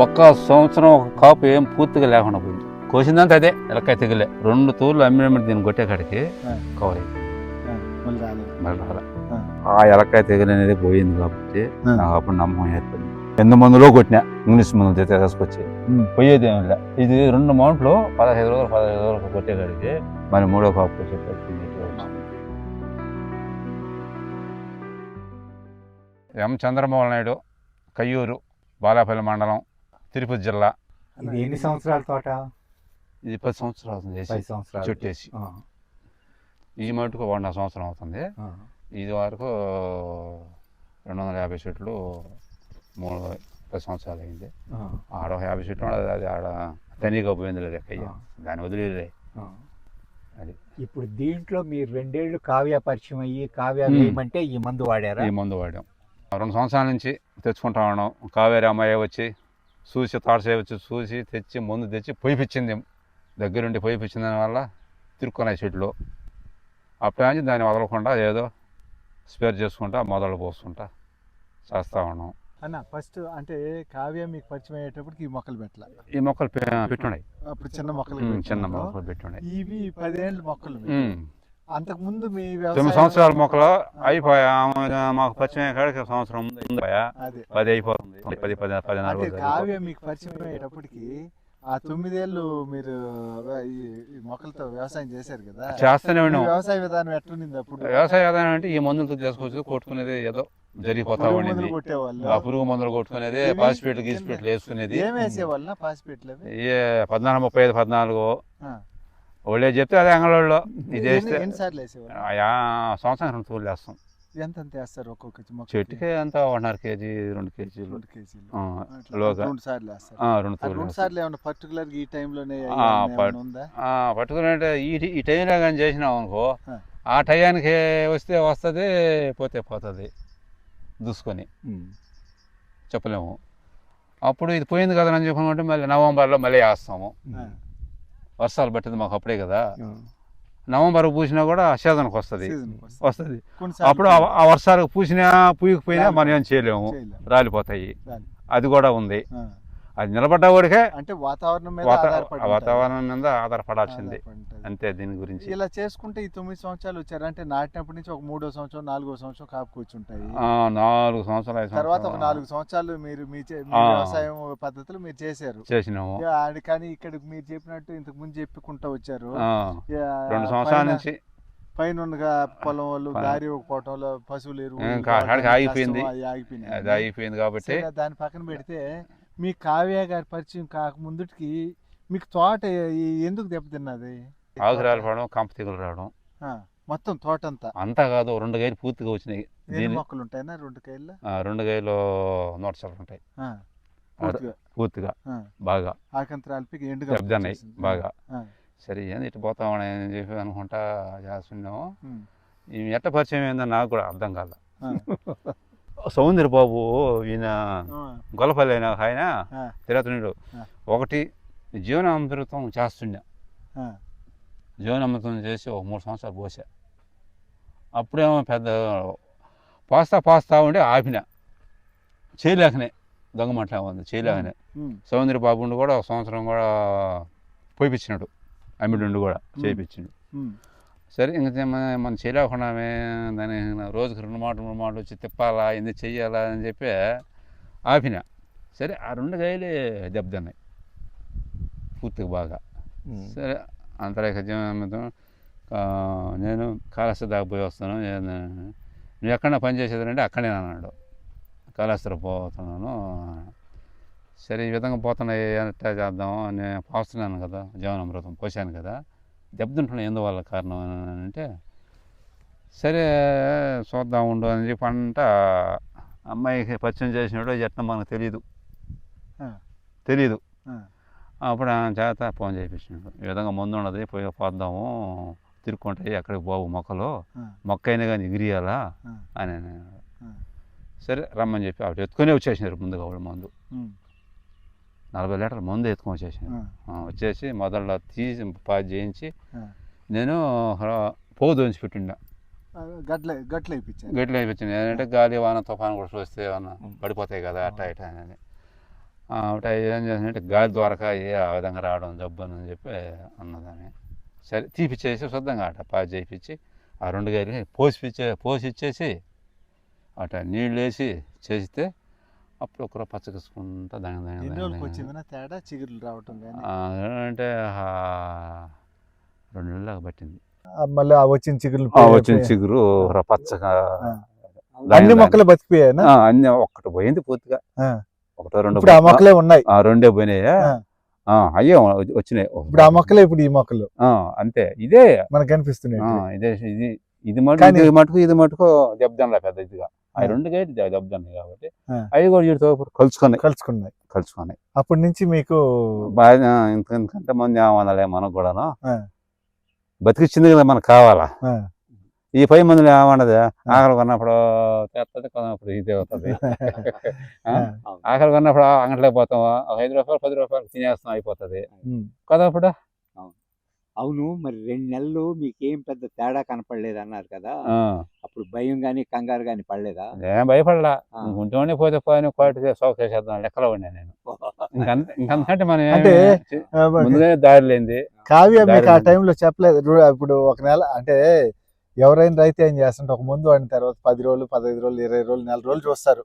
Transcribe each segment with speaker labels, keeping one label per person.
Speaker 1: ఒక్క సంవత్సరం ఒక కాపు ఏం పూర్తిగా లేకుండా పోయింది. కోసిందంతా అదే ఎలక్కాయ తెగిలే. 2 తూర్లు అమ్మినమ్మిడి దీన్ని కొట్టే కాడికి కవర్ అయింది. మళ్ళీ రాలే. ఆ ఎలక్కాయ తెగులు అనేది పోయింది కాబట్టి నాకు అప్పుడు నమ్మకం ఏర్పడింది. 8 మందులో కొట్టినా ఇంగ్లీష్ మందులు తీసుకొచ్చి పోయేది ఏమి లే. ఇది 2 మౌంట్లు 15 రోజులు కొట్టే కాడికి మరి 3వ కాపు వచ్చేటప్పుడు ఎం చంద్రమోహన్ నాయుడు, కయ్యూరు, బాలాపల్లి మండలం, తిరుపతి జిల్లా.
Speaker 2: ఇది ఎన్ని సంవత్సరాల తోట?
Speaker 1: ఇది 10 సంవత్సరాలు చేసి
Speaker 2: 10 సంవత్సరాలు
Speaker 1: చుట్టేసి. ఈ మటుకు 1.5 సంవత్సరం అవుతుంది. ఇది వరకు 250 చెట్లు 10 సంవత్సరాలు అయింది. ఆడ 50 చెట్లు అది ఆడ తనీగా పోయింది లెక్కయ్య, దాన్ని వదిలేదే. అది
Speaker 2: ఇప్పుడు దీంట్లో మీరు 2 ఏళ్ళు కావ్య పరిచయం అయ్యి కావ్య వేయమంటే ఈ మందు వాడారా?
Speaker 1: ఈ మందు వాడాం. 2 సంవత్సరాల నుంచి తెచ్చుకుంటా ఉన్నాం. కావేరి అమ్మాయి వచ్చి చూసి తాడసే వచ్చి చూసి తెచ్చి మందు తెచ్చి పొయ్యిపించింది. దగ్గరుండి పొయ్యిపించిన దానివల్ల తిరుక్కున్నాయి చెట్లు. అప్పటి నుంచి దాన్ని వదలకుండా ఏదో స్పేర్ చేసుకుంటా మొదలు పోసుకుంటా చేస్తూ ఉన్నాం.
Speaker 3: అన్న ఫస్ట్ అంటే కావ్య మీకు పరిచయం అయ్యేటప్పటికి ఈ మొక్కలు పెట్టాల.
Speaker 1: ఈ మొక్కలు పెట్టున్నాయి.
Speaker 3: అప్పుడు చిన్న మొక్కలు
Speaker 1: పెట్టున్నాయి.
Speaker 3: ఇవి 10 ఏళ్ళ మొక్కలు. అంతకు ముందు మీ
Speaker 1: 9 సంవత్సరాల మొక్కలు అయిపోయా. మాకు పరిచయం కాడికి సంవత్సరం ముందు 10 అయిపోతుంది. 10
Speaker 3: కావ్య మీకు పరిచయం అయ్యేటప్పటికి ఆ 9 ఏళ్ళు మీరు ఈ మొక్కలతో వ్యవసాయం చేశారు కదా,
Speaker 1: చేస్తూనే ఉన్నాం.
Speaker 3: వ్యవసాయ విధానం ఎట్లుంది అప్పుడు?
Speaker 1: వ్యవసాయ విధానం అంటే ఈ మందులతో చేసుకొచ్చి కొట్టుకునేది ఏదో జరిగిపోతా ఉండేది. ఆ పురుగు మందులు కొట్టుకునేది, పాసిపేట్లు గీసిపేట్లు వేసుకునేది.
Speaker 3: ఏం వేసేవాళ్ళ పాసిపేట్లు?
Speaker 1: 14, 35, 14 వాళ్ళే చెప్తే అదే అంగళంలో ఇది వేస్తే
Speaker 3: ఎన్నిసార్లు వేసేవాళ్ళు?
Speaker 1: సంవత్సరం 2 తూర్లు వేస్తాం.
Speaker 3: ఎంత వేస్తారు ఒక్కొక్క
Speaker 1: చెట్టుకి అంత 1.5 కేజీ 2 కేజీలు
Speaker 3: 2 సార్లు వేస్తారు. 2 సార్లు ఏమన్నా పర్టికులర్ ఈ టైంలోనే ఉందా?
Speaker 1: పర్టికులర్ అంటే ఈ టైంలో కానీ చేసినాం అనుకో, ఆ టైంకి వస్తే వస్తుంది, పోతే పోతుంది, దూసుకొని చెప్పలేము. అప్పుడు ఇది పోయింది కదా అని చెప్పుకుంటే మళ్ళీ నవంబర్లో మళ్ళీ వేస్తాము. వర్షాలు పట్టింది మాకు అప్పుడే కదా. నవంబర్ పూసినా కూడా సీజన్కి వస్తుంది. అప్పుడు ఆ వర్షాలకు పూయకపోయినా మనం ఏం చేయలేము, రాలిపోతాయి. అది కూడా ఉంది. అది నిలబడ్డవాడికే
Speaker 3: అంటే వాతావరణం
Speaker 1: మీద ఆధారపడాల్సిందే అంతే. దీని గురించి
Speaker 3: ఇలా చేసుకుంటే ఈ 9 సంవత్సరాలు వచ్చారు అంటే నాటినప్పటి నుంచి ఒక 3వ సంవత్సరం 4వ సంవత్సరం కాపు కూర్చుంటాయి.
Speaker 1: 4 సంవత్సరాలు
Speaker 3: తర్వాత ఒక 4 సంవత్సరాలు మీరు మీ వ్యవసాయం పద్ధతులు మీరు చేసినాము. కానీ ఇక్కడ మీరు చెప్పినట్టు ఇంతకు ముందు చెప్పుకుంటూ వచ్చారు.
Speaker 1: 2 సంవత్సరాల నుంచి
Speaker 3: పైన పొలం వాళ్ళు దారి పోవటంలో పశువులు
Speaker 1: ఆగిపోయింది కాబట్టి
Speaker 3: దాని పక్కన పెడితే మీ కావ్య గారి పరిచయం కాకముందుకి మీకు తోట ఎందుకు దెబ్బతిన్నది?
Speaker 1: ఆకు రాలిపోవడం, కంప తెగులు రావడం,
Speaker 3: మొత్తం తోట
Speaker 1: అంతా కాదు. 2 కాయలు పూర్తిగా వచ్చినాయి.
Speaker 3: మొక్కలు ఉంటాయినా 2 కాయలు?
Speaker 1: 2 కాయలు 100 చెట్లు ఉంటాయి పూర్తిగా బాగా.
Speaker 3: ఆకంతరాలపై
Speaker 1: ఎండుగా బాగా. సరే ఏంది ఇటు పోతామని చెప్పి అనుకుంటా చేస్తున్నాము. ఇవి ఎట్ట పరిచయం ఏందో నాకు కూడా అర్థం కాల. సౌందర్య బాబు ఈయన గొల్లపల్లి అయిన ఆయన తిరుగుతున్నాడు. ఒకటి జీవనామృతం చేస్తుండే. జీవనామృతం చేసి ఒక 3 సంవత్సరాలు పోసా. అప్పుడేమో పెద్ద పోస్తా ఉంటే ఆపిన, చేయలేకనే దొంగమట్లా ఉంది, చేయలేకనే. సౌందర్య బాబు కూడా 1 సంవత్సరం కూడా పోయిపించినాడు, అమ్మిడుండి కూడా చేయించిండు. సరే ఇంకా మనం చేయలేకుండా దాన్ని రోజుకి 2 మాటలు వచ్చి తిప్పాలా, ఎందుకు చెయ్యాలా అని చెప్పి ఆపిన. సరే ఆ 2 కాయలే దెబ్బతిన్నాయి పూర్తిగా బాగా. సరే అంతరేక జీవనం నేను కాళహస్తి దాకా పోయి వస్తాను, నువ్వు ఎక్కడన్నా పని చేసేదంటే అక్కడే అన్నాడు. కాళహస్తి పోతున్నాను. సరే ఈ విధంగా పోతున్నాయి, ఎట్లా చేద్దాము, నేను పోస్తున్నాను కదా, జీవనామృతం పోసాను కదా, దెబ్బతింటున్నాను ఎందువల్ల కారణం అని అంటే, సరే చూద్దాం ఉండు అని చెప్పి అంట. అమ్మాయికి పరిచయం చేసినాడు ఎట్లా మనకు తెలీదు. అప్పుడు ఆయన చేత ఫోన్ చేయించినాడు. ఈ విధంగా ముందు ఉన్నది, పోద్దాము, తిరుక్కుంటాయి, ఎక్కడికి పోవు మొక్కలు, మొక్క అయినా కానీ ఎగిరియాలా అని అన్నాడు. సరే రమ్మని చెప్పి ఆవిడ ఎత్తుకొని వచ్చేసినారు. ముందుగా ఆవిడ మందు 40 లీటర్ల మందు ఎత్తుకొని వచ్చేసినారు. వచ్చేసి మొదల్లో తీసి పాజ్ చేయించి నేను పోదోంచి పెట్టిండా.
Speaker 3: గట్లు
Speaker 1: వేయించాను. ఏంటంటే గాలి వాన తుఫాను కూడా చూస్తే ఏమన్నా పడిపోతాయి కదా అట్టా ఇట్టా అని. ఆవిడ ఏం చేసిందంటే గాలి దొరక ఆ విధంగా రావడం జబ్బు అని చెప్పి అన్నదాన్ని. సరే తీపిచ్చేసి శుద్ధంగా అట పాచి చేయించి ఆ 2 గేదెలు పోసి ఇచ్చేసి అట నీళ్ళు వేసి చేస్తే అప్పుడు ఒకరు పచ్చకిసుకుంటా
Speaker 3: ఎన్ని రోజులకి వచ్చిందన్నా తేడా చిగురులు రావటం కానీ?
Speaker 1: అంటే 2 నెలల దాకా పట్టింది.
Speaker 2: మళ్ళీ వచ్చిన చిగురు
Speaker 1: వచ్చిన చిగురు పచ్చగా
Speaker 2: అన్ని మొక్కలు బతికిపోయాయి.
Speaker 1: అన్ని ఒక్కటి పోయింది పూర్తిగా, ఒకటో రెండో
Speaker 2: ఇప్పుడు ఆ మొక్కలే ఉన్నాయి.
Speaker 1: 2 పోయినాయి. అయ్యే వచ్చినాయి
Speaker 2: ఇప్పుడు ఆ మొక్కలే, ఇప్పుడు ఈ మొక్కలు
Speaker 1: అంతే. ఇదే
Speaker 2: మనకు కనిపిస్తున్నాయి.
Speaker 1: ఇదే ఇది మటుకు దెబ్బతినలే పెద్ద ఇదిగా. ఆ 2 గేట్లు దెబ్బతిన్నాయి కాబట్టి అవి కూడా వీటితో కలుసుకున్నాయి.
Speaker 2: అప్పటి నుంచి మీకు
Speaker 1: బాగా ఇంతకంటే మంది ఏమనాలే మనకు కూడాను. బతికిచ్చింది కదా మనకు కావాలా. ఈ 10 మందిలో ఏమన్నది ఆకలి కొన్నప్పుడు తెస్తుంది, కొన్నప్పుడు ఇది అవుతుంది. ఆకలి కొన్నప్పుడు అంగట్లోకి పోతాం, 5 రూపాయలు 10 రూపాయలు తినేస్తాం, అయిపోతుంది కదా. అప్పుడు
Speaker 2: అవును. మరి 2 నెలలు మీకేం పెద్ద తేడా కనపడలేదు అన్నారు కదా, అప్పుడు భయం గాని కంగారు గాని పడలేదా?
Speaker 1: ఏం భయపడలా. ఇంకొంచెం పోతే పోయిన క్వాలిటీ సోక్ చేసేద్దాం లెక్కలో ఉండే నేను. ఇంకంటే మనం
Speaker 2: అంటే
Speaker 1: ముందుగానే దారి లేనిది.
Speaker 2: కావ్య మీకు ఆ టైంలో చెప్పలేదు? ఇప్పుడు 1 నెల అంటే ఎవరైనా రైతు ఏం చేస్తుంటే ఒక ముందు వాడిన తర్వాత 10 రోజులు 15 రోజులు 20 రోజులు 4 రోజులు చూస్తారు.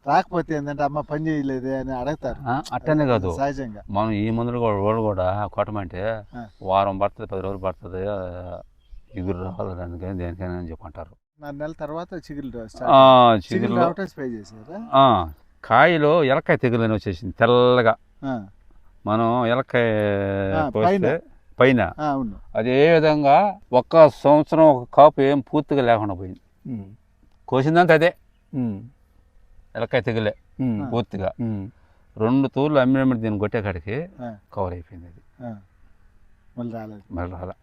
Speaker 3: రాకపోతే ఏంటంటే అమ్మ పని చేయలేదే అని అడుగుతారు.
Speaker 1: అట్టనే కాదు,
Speaker 3: సహజంగా
Speaker 1: మనం ఈ మందులు కూడా కొట్టమంటే వారం పడుతుంది, 10 రోజులు పడుతుంది, ఇగురు రావాలి దానికైనా దేనికైనా అని చెప్పంటారు.
Speaker 3: 4 నెలల తర్వాత చిగురు స్ప్రే చేసారా?
Speaker 1: కాయలో ఎలక్కాయ తెగులని వచ్చేసింది తెల్లగా. మనం ఎలక్కాయ కోస్తే పైన అదే విధంగా 1 సంవత్సరం ఒక కాపు ఏం పూర్తిగా లేకుండా పోయింది. కోసిందంతా అదే ఎలక్కాయ తెగులే పూర్తిగా. 2 తూర్లు అమ్మినమ్మిడి దీన్ని కొట్టేకాడికి కవర్ అయిపోయింది. అది మళ్ళీ రాలా.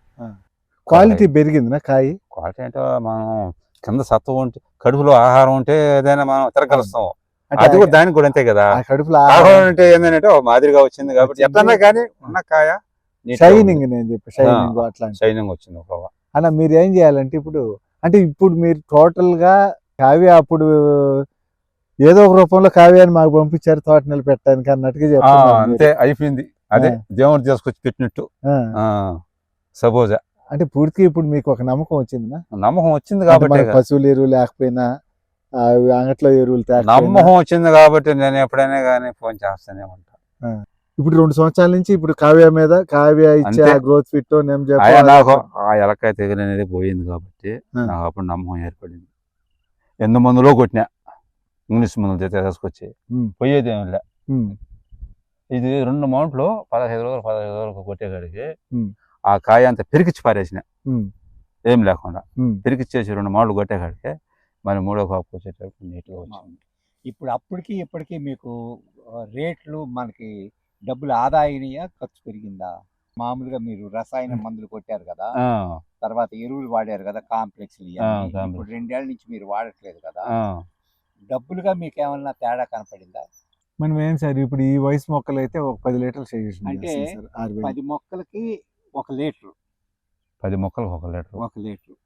Speaker 2: క్వాలిటీ పెరిగింది నా కాయ.
Speaker 1: క్వాలిటీ అంటే మనం కింద సత్వం ఉంటే, కడుపులో ఆహారం ఉంటే ఏదైనా మనం తిరగలుస్తాం. అది కూడా దానికి కూడా అంతే కదా.
Speaker 2: కడుపులో
Speaker 1: ఆహారం అంటే ఏంటంటే మాదిరిగా వచ్చింది కాబట్టి ఎట్లన్నా కానీ ఉన్న కాయ
Speaker 2: షైనింగ్, నేను చెప్పి షైనింగ్ అట్లా
Speaker 1: షైనింగ్ వచ్చింది.
Speaker 2: అన్న మీరు ఏం చేయాలంటే ఇప్పుడు మీరు టోటల్ గా కావ్య అప్పుడు ఏదో ఒక రూపంలో కావ్యాన్ని మాకు పంపించారు తోట నిలబెట్టడానికి అన్నట్టుగా చెప్తారు.
Speaker 1: అంతే అయిపోయింది. అదే దేవుడు తీసుకొచ్చి పెట్టినట్టు సపోజ్.
Speaker 2: అంటే పూర్తిగా ఇప్పుడు మీకు ఒక నమ్మకం వచ్చింది.
Speaker 1: నమ్మకం వచ్చింది కాబట్టి
Speaker 2: పశువుల ఎరువు లేకపోయినా అంగట్లో ఎరువులు
Speaker 1: నమ్మకం వచ్చింది కాబట్టి నేను ఎప్పుడైనా కానీ ఫోన్ చేస్తానే ఉంటా.
Speaker 2: ఇప్పుడు 2 సంవత్సరాల నుంచి ఇప్పుడు కావ్య ఇచ్చే గ్రోత్ ఫిట్
Speaker 1: నాకు ఆ ఎలక్కాయ తెగులు అనేది పోయింది కాబట్టి నాకు అప్పుడు నమ్మకం ఏర్పడింది. 8 మందులో కొట్టినా, ఇంగ్లీష్ మందులు తీసుకొచ్చి పోయేది ఏమి లే. ఇది 2 మౌంట్లు 15 రోజులు కొట్టేకాడికి ఆ కాయ అంతా పెరికిచ్చి పారేసిన ఏం లేకుండా. పెరికిచ్చేసి 2 మౌంట్లు కొట్టేకాడికి మరి 3వ కాపు వచ్చేటప్పుడు నీట్గా వచ్చింది.
Speaker 2: ఇప్పుడు అప్పటికి ఇప్పటికీ మీకు రేట్లు మనకి డబ్బులు ఆదా అయినాయా, ఖర్చు పెరిగిందా? మామూలుగా మీరు రసాయన మందులు కొట్టారు కదా, తర్వాత ఎరువులు వాడారు కదా, కాంప్లెక్స్. ఇప్పుడు 2 ఏళ్ల నుంచి మీరు వాడట్లేదు కదా, డబ్బులుగా మీకు ఏమన్నా తేడా కనపడిందా? మనం ఏం సార్ ఇప్పుడు ఈ వయసు మొక్కలు అయితే ఒక 10 లీటర్లు అంటే 10 మొక్కలకి 1 లీటర్,
Speaker 1: 10 మొక్కలకు 1 లీటర్,
Speaker 2: 1 లీటర్.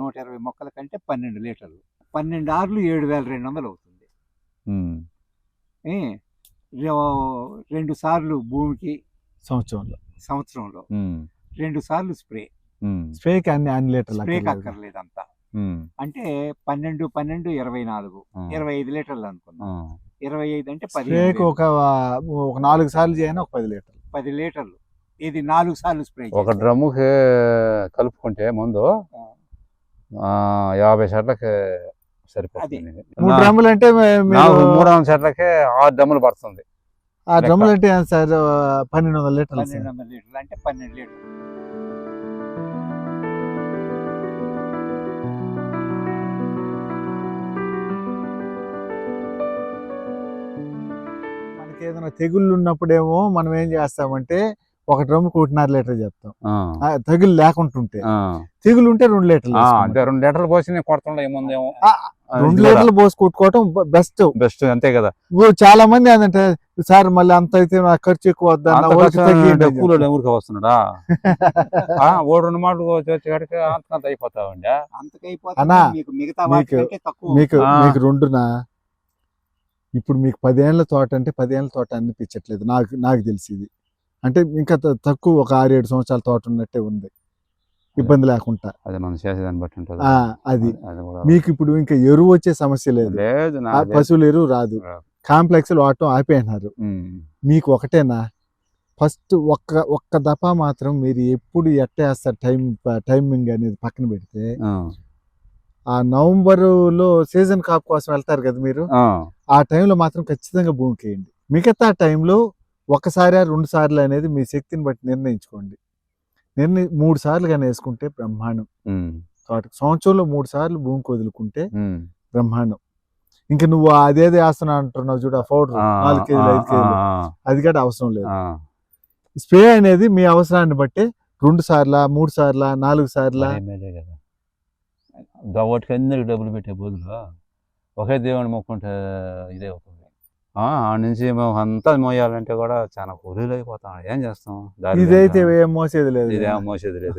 Speaker 2: 120 మొక్కల కంటే 12 లీటర్లు. 12 ఆర్లు 7,200 అవుతుంది. 2 సార్లు భూమికి సంవత్సరంలో 2 సార్లు స్ప్రేకి అన్ని లీటర్లు అక్కర్లేదు అంతా. అంటే 12 12 24 25 లీటర్లు అనుకున్నాం. 25 అంటే 10 ఒక 4 సార్లు చేయనా ఒక 10 లీటర్లు. ఇది 4 సార్లు స్ప్రే.
Speaker 1: ఒక డ్రమ్ముకి కలుపుకుంటే ముందు 50 చెట్లకి సరిపోతుంది.
Speaker 2: 3 డ్రమ్ములు అంటే
Speaker 1: 300 చెట్లకి 6 డ్రమ్ములు పడుతుంది.
Speaker 2: ఆ డ్రమ్ములు అంటే సార్ 1200 లీటర్లు. 1200 లీటర్లు అంటే 12 లీటర్లు. మనకి ఏదైనా తెగుళ్ళు ఉన్నప్పుడేమో మనం ఏం చేస్తామంటే ఒక డ్రమ్ముకి 1.5 లీటర్ చెప్తాం. తెగులు లేకుంటుంటే, తెగులు ఉంటే 2 లీటర్లు.
Speaker 1: 2 లీటర్లు పోసి కొడుతుండే ఏముందేమో.
Speaker 2: 2 లీటర్లు పోసి కొట్టుకోవటం బెస్ట్
Speaker 1: అంతే కదా.
Speaker 2: చాలా మంది ఏంటంటే సార్ మళ్ళీ అంత అయితే ఖర్చు ఎక్కువ వద్దా,
Speaker 1: ఊరికి వస్తున్నాడా 2 మాటలు వచ్చేకాడికి అంత అయిపోతావండి.
Speaker 2: మీకు 2నా
Speaker 3: ఇప్పుడు మీకు 10 ఏళ్ల తోట అంటే 10 ఏళ్ల తోట అనిపించట్లేదు నాకు తెలిసి ఇది. అంటే ఇంకా తక్కువ ఒక 6-7 సంవత్సరాల తోట ఉన్నట్టే ఉంది, ఇబ్బంది లేకుండా.
Speaker 1: అది మనం చేసేదాన్ని బట్టి ఉంటుంది.
Speaker 3: అది
Speaker 1: అది కూడా
Speaker 3: మీకు ఇప్పుడు ఇంకా ఎరువు వచ్చే సమస్య లేదు,
Speaker 1: లేదు,
Speaker 3: పశువుల ఎరువు రాదు, కాంప్లెక్స్లు వాడటం ఆపేసినారు. మీకు ఒకటేనా, ఫస్ట్ ఒక్క దఫా మాత్రం మీరు ఎప్పుడు ఎట్టేస్తారు టైమింగ్ అనేది పక్కన పెడితే, ఆ నవంబరులో సీజన్ కాప్ కోసం వెళ్తారు కదా మీరు, ఆ టైంలో మాత్రం ఖచ్చితంగా భూమికి వేయండి. మిగతా టైంలో 1 సారి 2 సార్లు అనేది మీ శక్తిని బట్టి నిర్ణయించుకోండి. 3 సార్లు కానీ వేసుకుంటే బ్రహ్మాండం. సంవత్సరంలో 3 సార్లు భూమికి వదులుకుంటే బ్రహ్మాండం. ఇంకా నువ్వు అదేదో వేస్తున్నా అంటున్నావు చూడు, ఆ పౌడర్ 4 కేజీలు 5 కేజీలు, అది కూడా అవసరం లేదు. స్ప్రే అనేది మీ అవసరాన్ని బట్టి 2 సార్లా 3 సార్లా 4 సార్లా.
Speaker 1: వాటికి అందరికి డబ్బులు పెట్టే బదులు ఒకే దేవుని మొక్కుంటే ఇదే అవుతుంది. ఆ నుంచి మేము అంతా మోయాలంటే కూడా చాలా కూలీలు అయిపోతాం. ఏం చేస్తాం,
Speaker 3: ఇదైతే ఏం మోసేది లేదు,
Speaker 1: ఇదేం మోసేది లేదు.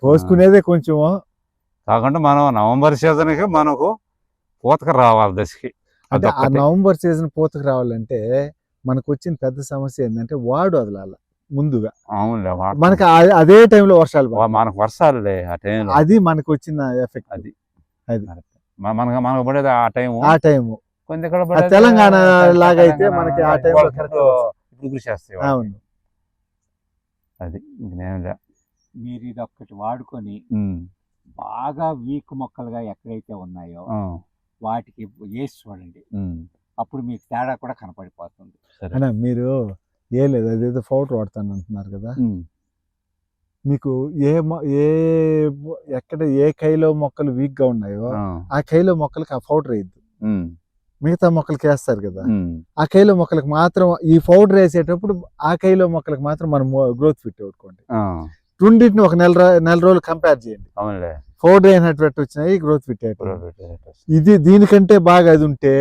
Speaker 3: పోసుకునేదే కొంచెం.
Speaker 1: కాకుండా మనం నవంబర్ సీజన్కి మనకు పూతకు రావాలి దశకి.
Speaker 3: అంటే ఆ నవంబర్ సీజన్ పూతకు రావాలంటే మనకు వచ్చిన పెద్ద సమస్య ఏంటంటే వాడు వదలాలి ముందుగా.
Speaker 1: అవునులే,
Speaker 3: మనకి అదే టైంలో వర్షాలు,
Speaker 1: మనకు వర్షాలులే ఆ టైంలో,
Speaker 3: అది మనకు వచ్చిన ఎఫెక్ట్. అది
Speaker 1: మనకు పడేది ఆ టైము.
Speaker 3: తెలంగాణ లాగా అయితే మనకి ఆ టైంలో
Speaker 1: కృషి చేస్తాయి.
Speaker 3: అవును,
Speaker 1: అది
Speaker 2: మీరు ఇది ఒక్కటి వాడుకొని బాగా వీక్ మొక్కలుగా ఎక్కడైతే ఉన్నాయో వాటికి వేసి చూడండి, అప్పుడు మీకు తేడా కూడా కనపడిపోతుంది.
Speaker 3: అన్నా మీరు ఏ లేదు అదేదో పౌడర్ వాడతాను అంటున్నారు కదా, మీకు ఎక్కడ ఏ కైలో మొక్కలు వీక్ గా ఉన్నాయో ఆ కైలో మొక్కలకి ఆ పౌడర్ వేయద్దు, మిగతా మొక్కలకి వేస్తారు కదా, ఆ కైలో మొక్కలకు మాత్రం ఈ పౌడర్ వేసేటప్పుడు ఆ కైలో మొక్కలకు మాత్రం మనం గ్రోత్ ఫిట్ పెట్టుకోండి. రెండింటిని ఒక నెల రోజులు కంపేర్ చేయండి. పౌడర్ అయినట్టు వచ్చినాయి, గ్రోత్ ఫిట్ ఇది దీనికంటే బాగా అది ఉంటే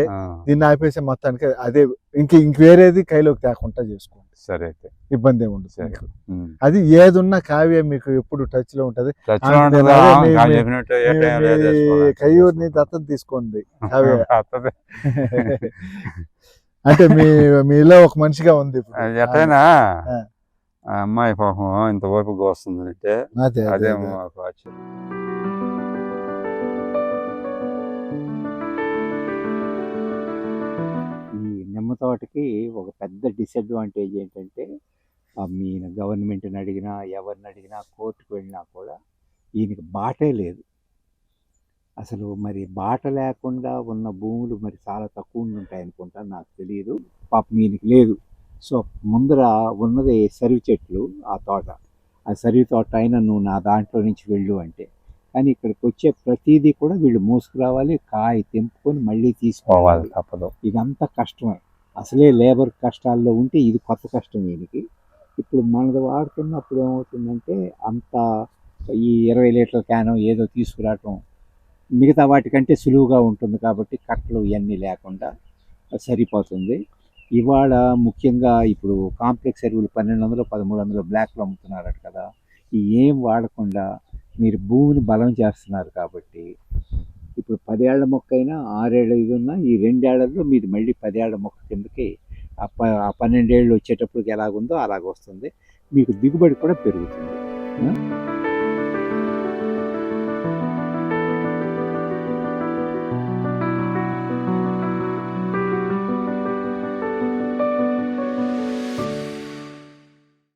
Speaker 3: దీన్ని ఆపేసే మొత్తానికి అదే ఇంక వేరేది కైలోకి తేకుండా చేసుకోండి.
Speaker 1: సరే,
Speaker 3: ఇబ్బంది ఏమి ఉండదు. అది ఏది ఉన్నా కావ్య మీకు ఎప్పుడు టచ్ లో ఉంటది. కయ్యూరిని దత్తత తీసుకోండి కావ్య. అంటే మీలో ఒక మనిషిగా ఉంది
Speaker 1: ఎట్లయినా. అమ్మాయి పాపం ఇంత ఓపికగా వస్తుంది అంటే అదే
Speaker 2: ఈ నిమ్మ తోటకి ఒక పెద్ద డిసడ్వాంటేజ్ ఏంటంటే, మీ గవర్నమెంట్ని అడిగినా ఎవరిని అడిగినా కోర్టుకు వెళ్ళినా కూడా ఈయనకి బాటే లేదు అసలు. మరి బాట లేకుండా ఉన్న భూములు మరి చాలా తక్కువ ఉంటాయి అనుకుంటా, నాకు తెలియదు. పాపం ఈయనకి లేదు. సో ముందర ఉన్నది సరివి చెట్లు, ఆ తోట, ఆ సరివి తోట అయినా నువ్వు నా దాంట్లో నుంచి వెళ్ళు అంటే, కానీ ఇక్కడికి వచ్చే ప్రతిదీ కూడా వీళ్ళు మోసుకురావాలి, కాయ తెంపుకొని మళ్ళీ తీసుకోవాలి, తప్పదు. ఇదంతా కష్టమే. అసలే లేబర్ కష్టాల్లో ఉంటే ఇది కొత్త కష్టం ఈయనకి. ఇప్పుడు మనది వాడుతున్నప్పుడు ఏమవుతుందంటే, అంత ఈ 20 లీటర్ల క్యాను ఏదో తీసుకురావటం మిగతా వాటికంటే సులువుగా ఉంటుంది కాబట్టి కట్టలు ఇవన్నీ లేకుండా సరిపోతుంది. ఇవాళ ముఖ్యంగా ఇప్పుడు కాంప్లెక్స్ ఎరువులు 1200 1300 బ్లాక్లో అమ్ముతున్నారట కదా, ఏం వాడకుండా మీరు భూమిని బలం చేస్తున్నారు కాబట్టి ఇప్పుడు 10 ఏళ్ల మొక్క అయినా 6 ఏళ్ళ ఇది ఉన్నా ఈ 2 ఏళ్లలో మీది మళ్ళీ 10 ఏళ్ల మొక్క కిందకి ఆ 12 ఏళ్ళు వచ్చేటప్పటికి ఎలాగుందో అలాగ వస్తుంది, మీకు దిగుబడి కూడా పెరుగుతుంది.